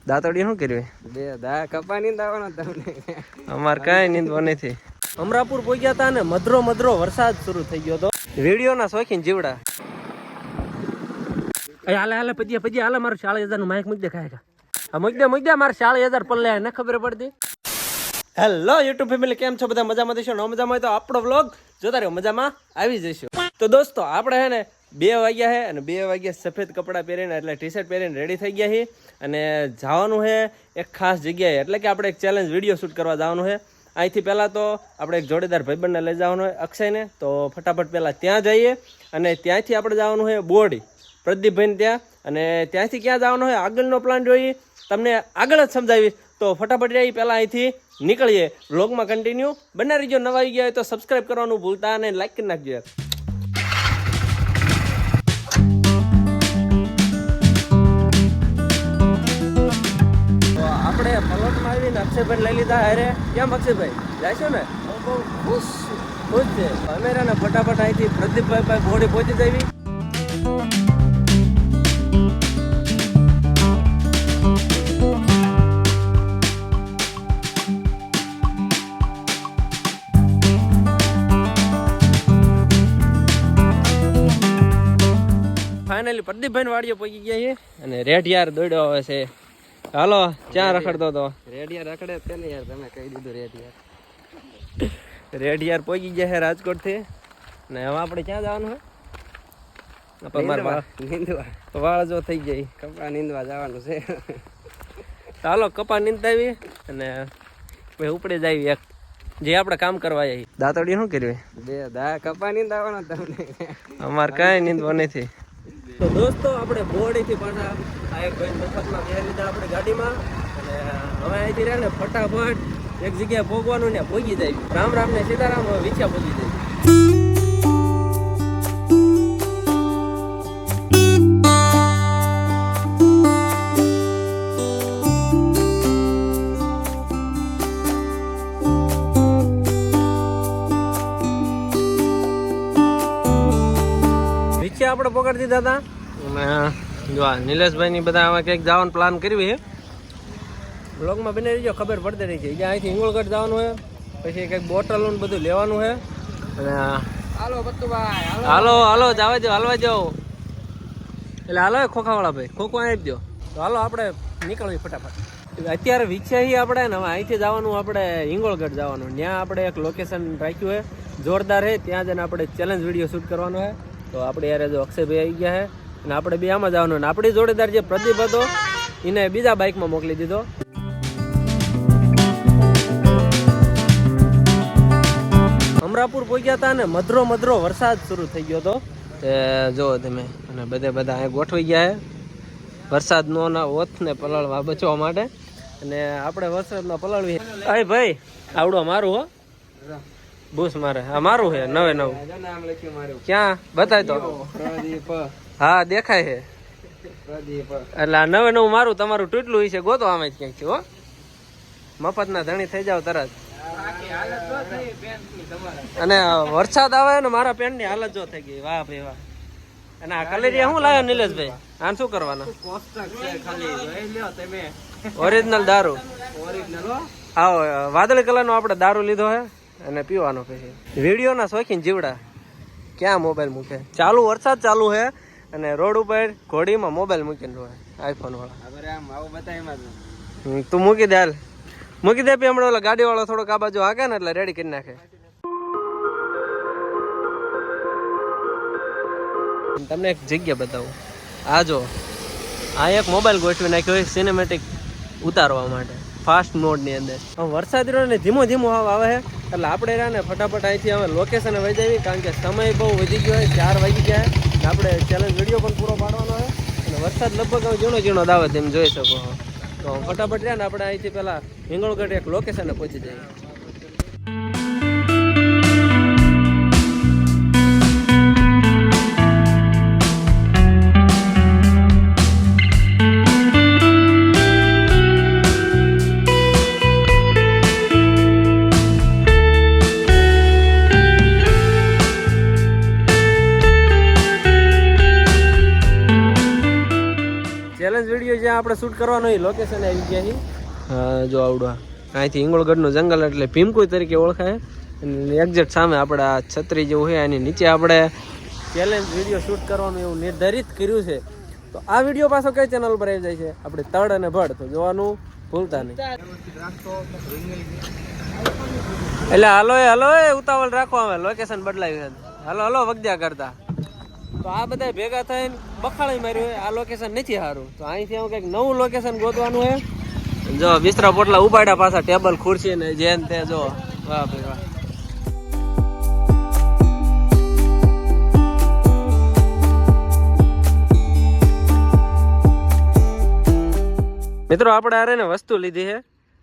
દાંતડી શું કર્યું? બે દા કપા નીંદાવાનો તમને. અમારે કાંઈ નીંદવા નથી. અમરાપુર પહોંચ્યા હતા ને મધરો મધરો વરસાદ શરૂ થઈ ગયો હતો. વિડીયોના શોખીન જીવડા. હાલે હાલે પજ્યા હાલે મારું 40,000 નું માઇક મૂકી દે ખાય. આ મૂકી દે મારે 40,000 પલ્લે ને ખબર પડતી. હેલો યુટ્યુબ ફેમિલી, કેમ છો બધા? મજામાં દેશો? ન મજામાં હોય તો આપણો વ્લોગ જોતા રહ્યો, મજામાં આવી જઈશું. તો દોસ્તો આપણે હે ને 2 વાગ્યા છે અને 2 વાગ્યા સફેદ કપડાં પહેરીને એટલે ટી શર્ટ પહેરીને રેડી થઈ ગયા છીએ અને જવાનું છે એક ખાસ જગ્યાએ, એટલે કે આપણે એક ચેલેન્જ વિડીયો શૂટ કરવા જવાનું છે. અહીંથી પહેલાં તો આપણે એક જોડીદાર ભાઈબંધને લઈ જવાનું હોય અક્ષયને, તો ફટાફટ પહેલાં ત્યાં જઈએ અને ત્યાંથી આપણે જવાનું હોય બોરડી પ્રદીપભાઈને ત્યાં, અને ત્યાંથી ક્યાં જવાનું હોય આગળનો પ્લાન જોઈએ તમને આગળ જ સમજાવી. તો ફટાફટ જઈએ પહેલાં અહીંથી નીકળીએ. વ્લોગમાં કન્ટિન્યુ બના રહીજો. નવા આવી ગયા હોય તો સબસ્ક્રાઈબ કરવાનું ભૂલતા અને લાઈક કરી નાખજો. આપણે પલોટમાં આવીને અક્ષયભાઈ લઈ લીધા. અરે કેમ અક્ષયભાઈ જાયશો ને? બહુ ખુશ છે. અમે ને ફટાફટ અહીંથી પ્રદીપભાઈ પાસે બોડી પહોંચી જવી. ફાઇનલી પ્રદીપભાઈ વાડીએ પહોંચી ગયા છે અને રેડ યાર દોડ્યો આવે છે. હાલો, ક્યાં રખડતો હતો? રેડ યાર રખડે છે ને યાર, તમે કહી દીધું રેડ યાર. રેડ યાર પહોંચી ગયા છે રાજકોટ થી. ને હવે આપણે ક્યાં જવાનું છે? નીંદવા. વાળ જો થઈ જાય, કપા નીંદવા જવાનું છે. ચાલો કપા નીંદતા આવી અને ભાઈ ઉપડે જાય એક જે આપણે કામ કરવા આવી. દાંતડી શું કર્યું? બે દા કપા નીંદાવાનો તમને. અમારે કાંઈ નીંદવા નથી. તો દોસ્તો આપણે બોરડીથી પાછા આ એક ભાઈ મફતમાં બેસી લીધા આપણે ગાડીમાં અને હવે અહીંથી રહે ને ફટાફટ એક જગ્યાએ ભોગવાનું ને ભોગી જાય. રામ રામ ને સીતારામ, વિછ્યા ભોગી જાય. આપણે પકડી દીધા હતા અને જો નિલેશભાઈ ની બધા આમાં કંઈક જવાનું પ્લાન કર્યું છે. બ્લોગમાં બની રહીજો, ખબર પડતી રહી છે. અહીંથી હિંગોળગઢ જવાનું છે, પછી કંઈક બોટલો ને બધું લેવાનું છે. અને હાલો બત્તુભાઈ, હાલો હાલો જવા દો, હાલવા જાઓ. એટલે હાલો ખોખાવાળા ભાઈ, ખોખો આપી દો. તો હાલો આપણે નીકળવી ફટાફટ. અત્યારે વિચારીએ આપણે ને હવે અહીંથી જવાનું આપણે હિંગોળગઢ જવાનું. ત્યાં આપણે એક લોકેશન રાખ્યું છે જોરદાર છે, ત્યાં જઈને આપણે ચેલેન્જ વિડીયો શૂટ કરવાનો છે. તો આપણે યાર જો અક્ષયભાઈ આવી ગયા છે અને આપણે બે આમાં જવાનું. અને આપણી જોડીદાર જે પ્રદીપ હતો એને બીજા બાઇકમાં મોકલી દીધો. અમરાપુર પહોંચ્યા હતા અને મધરો વરસાદ શરૂ થઈ ગયો હતો. તે જો તમે અને બધા અહીં ગોઠવાઈ ગયા છે વરસાદનો ના ઓથ ને પલાળવા બચવા માટે. અને આપણે વરસાદમાં પલાળવી. અરે ભાઈ આવડો મારું હો, બુસ મારે આ મારું છે નવે નવું. ક્યાં બતાય તો? હા દેખાય છે. એટલે આ નવે નવું મારું, તમારું તૂટલું છે ગોતો આમ જ ક્યાંક છે હો. મફત ના ધણી થઈ જાવ તરત. અને વરસાદ આવે ને મારા પેન્ટ ની હાલત જો થઈ ગઈ. વાહ ભાઈ વાહ. અને આ કલેરિયા શું લાવ્યો નિલેશભાઈ? આને શું કરવાના? ઓરિજિનલ દારૂ. હા વાદળી કલર નો આપણે દારૂ લીધો હે અને પીવાનો પછી. વિડીયોના શોખીન જીવડા ક્યાં મોબાઈલ મૂકે? ચાલુ વરસાદ ચાલુ છે અને રોડ ઉપર ઘોડીમાં મોબાઈલ મૂકીને રહે આઈફોન વાળા. તું મૂકી દે, હાલ મૂકી દે. પી હમણાં ઓલા ગાડી વાળો થોડોક આ બાજુ હાકે ને એટલે રેડી કરી નાખે. તમને એક જગ્યા બતાવું. આ જો આ એક મોબાઈલ ગોઠવી નાખ્યો સિનેમેટિક ઉતારવા માટે ફાસ્ટ મોડની અંદર. વરસાદ રહ્યો ને ધીમો આવે છે એટલે આપણે રહ્યા ને ફટાફટ અહીંથી હવે લોકેશને વહી જઈએ, કારણ કે સમય બહુ વધી ગયો હોય. 4 વાગી ગયા ને આપણે ચેલેન્જ વિડીયો પણ પૂરો પાડવાનો છે અને વરસાદ લગભગ હવે ઝીણો દાવે તેમ જોઈ શકો. તો ફટાફટ રહ્યા ને આપણે અહીંથી પહેલાં હિંગોળગઢ એક લોકેશને પહોંચી જઈએ. ચેલેન્જ વિડીયો જ્યાં આપણે શૂટ કરવાનું એ લોકેશન આવી ગયા છે. જો આવડું અહીંથી હિંગોળગઢનું જંગલ એટલે ભીમકુઈ તરીકે ઓળખાય. અને એક્ઝેક્ટ સામે આપણે આ છત્રી જેવું છે એની નીચે આપણે ચેલેન્જ વિડીયો શૂટ કરવાનું એવું નિર્ધારિત કર્યું છે. તો આ વિડીયો પાછો કઈ ચેનલ પર આવી જાય છે આપણે તળ અને ભડ, તો જોવાનું ભૂલતા નહીં. એટલે હાલો એ ઉતાવળ રાખો, અમે લોકેશન બદલાવ્યું છે. હાલો વગદ્યા કરતા. તો આ બધા ભેગા થઈને બખાડી માર્યું હોય આ લોકેશન નથી સારું, તો અહીંથી હું કંઈક નવું લોકેશન ગોતવાનું છે. જો બિસ્તરા પોટલા ઉપાડ્યા, પાછા ટેબલ ખુરશી ને જેન તે જો. વાહ ભાઈ વાહ. મિત્રો આપણે આરે ને વસ્તુ લીધી છે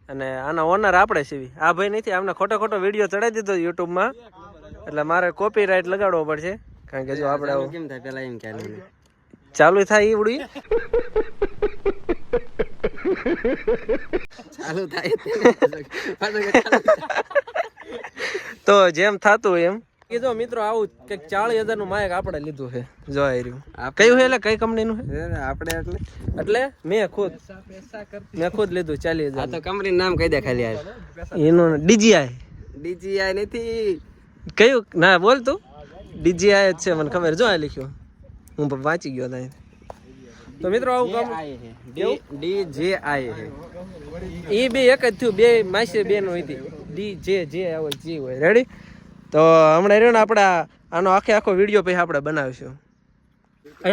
અને આના ઓનર આપણે સીવી. આ ભાઈ નથી, આમને ખોટો વિડીયો ચડાવી દીધો યુટ્યુબમાં, એટલે મારે કોપીરાઇટ લગાડવો પડશે. કારણ કે જો આપણે કેમ થાય પેલા એમ ક્યાં ચાલુ થાય ઈવડી ચાલુ થાય તો જેમ થતું એમ. કે જો મિત્રો આવું કંઈક 40,000 નું માયક આપણે લીધું છે. જો આ રહ્યું કયું છે, એટલે કઈ કંપનીનું છે આપણે એટલે મેં ખુદ લીધું 40,000. આ તો કંપની નામ કહી દે ખાલી. યાર એનું ડીજીઆઈ નથી કયું ના બોલ તું. ડીજીઆઈ જ છે મને ખબર. જો આ લખ્યું, હું પણ વાંચી ગયો ત્યાં. તો મિત્રો આવું કામ ડીજીઆઈ એ બે એક જ થયું, બે માસે બે નું હતી. ડી જે આવે જી હોય. રેડી? તો હમણાં રહ્યો ને આપણે આનો આખો વિડીયો પછી આપણે બનાવીશું.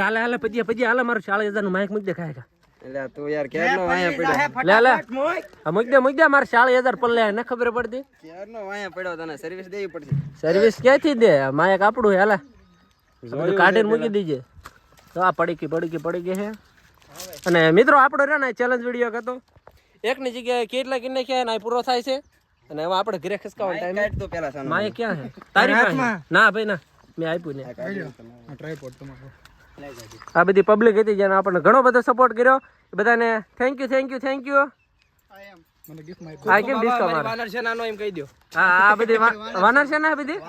હાલે પછી હાલે મારું 40,000 નું માઇક મૂકી દે ખાય. એટલે તું યાર ક્યારનો વાયા પડ્યો. લે મૂકી દે મારે 40,000 પર લે ને ખબર પડતી. ક્યારનો વાયા પડ્યો, તને સર્વિસ દેવી પડશે. સર્વિસ ક્યાંથી દે? માયક આપણું હાલે કાઢીને મૂકી દીજે. તો આ પડી ગઈ છે. અને મિત્રો આપણો રહ્યો ને ચેલેન્જ વિડીયો હતો, એકની જગ્યાએ કેટલા કિન્ને ક્યાં ને પૂરો થાય છે. અને એમાં આપણે ઘરે ખસકાવાનો ટાઈમ તો પેલા માયક ક્યાં છે તારી પાસે? ના ભાઈ ના, મેં આપ્યું ને. આ બધી પબ્લિક હતી જેને આપણને ઘણો બધો સપોર્ટ કર્યો, બધાને થેન્ક યુ. આ કેમ ડિસ્કાઉન્ટ વાનર છે નાનો એમ કહી દો. હા આ બધી વાનર છે ને બધી.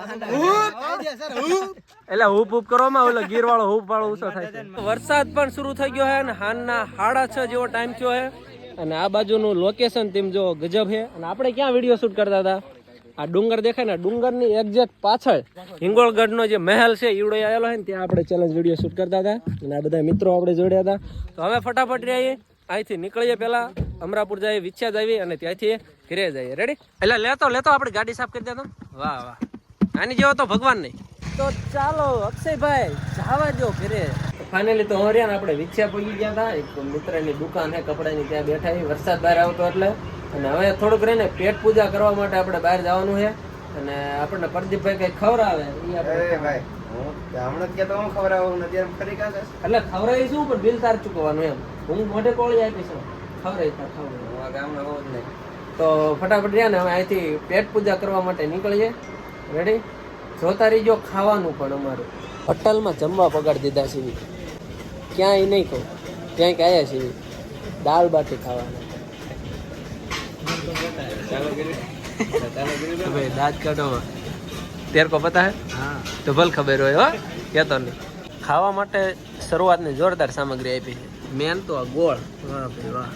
એટલે હૂપ કરવામાં ઓલો ગીર વાળો હૂપ વાળો ઊંચો થાય છે. વરસાદ પણ શરૂ થઈ ગયો છે અને હાલના 6:30 જેવો ટાઈમ થયો છે. અને આ બાજુનું લોકેશન તેમ જો ગજબ છે. અને આપણે ક્યાં વિડીયો શૂટ કરતા હતા? આ ડુંગર દેખાય ને, ડુંગરની એક્ઝેક્ટ પાછળ હિંગોળગઢનો જે મહેલ છે ઈવડો આવેલો છે ને, ત્યાં આપણે ચેલેન્જ વિડીયો શૂટ કરતા હતા. અને આ બધા મિત્રો આપણે જોડ્યા હતા. તો હવે ફટાફટ રહીએ, અહીંથી નીકળીએ, પેલા અમરાપુર જઈએ, વિછ્યા જઈએ અને ત્યાંથી ઘરે જઈએ. રેડી? એટલે લેતો આપણે ગાડી સાફ કરી દેતો. વાહ આની જેવો તો ભગવાન નહીં. તો ચાલો અક્ષયભાઈ જવા દો ઘરે. ફાઇનલી તો રહ્યા ને આપણે વિછ્યા પગી ગયા હતા. એક મિત્રની દુકાન છે કપડાની, ત્યાં બેઠા. વરસાદ બહાર આવતો એટલે. અને હવે થોડુંક રહીને પેટ પૂજા કરવા માટે આપણે બહાર જવાનું છે. અને આપણને પ્રદીપભાઈ કઈ ખવડાવે એટલે ખવડાવી શું, પણ બિલ તાર ચૂકવવાનું એમ. હું મોઢે કોળી આપીશ, ખવડાવી. તો ફટાફટ રહ્યા ને હવે અહીંથી પેટ પૂજા કરવા માટે નીકળીએ. રેડી? જોતા રહીજો. ખાવાનું પણ અમારું હોટલમાં જમવા પગાડી દીધા છે. ક્યાંય નહીં કહું, ક્યાંક આવ્યા છે દાળ બાટી ખાવાના. ભાઈ દાંત કાઢો તેર કો પતા હે? હા તો ભલ ખબર હોય હો, કહેતો નહીં. ખાવા માટે શરૂઆતની જોરદાર સામગ્રી આપી છે. મેન તો આ ગોળ. વાહ ભાઈ વાહ.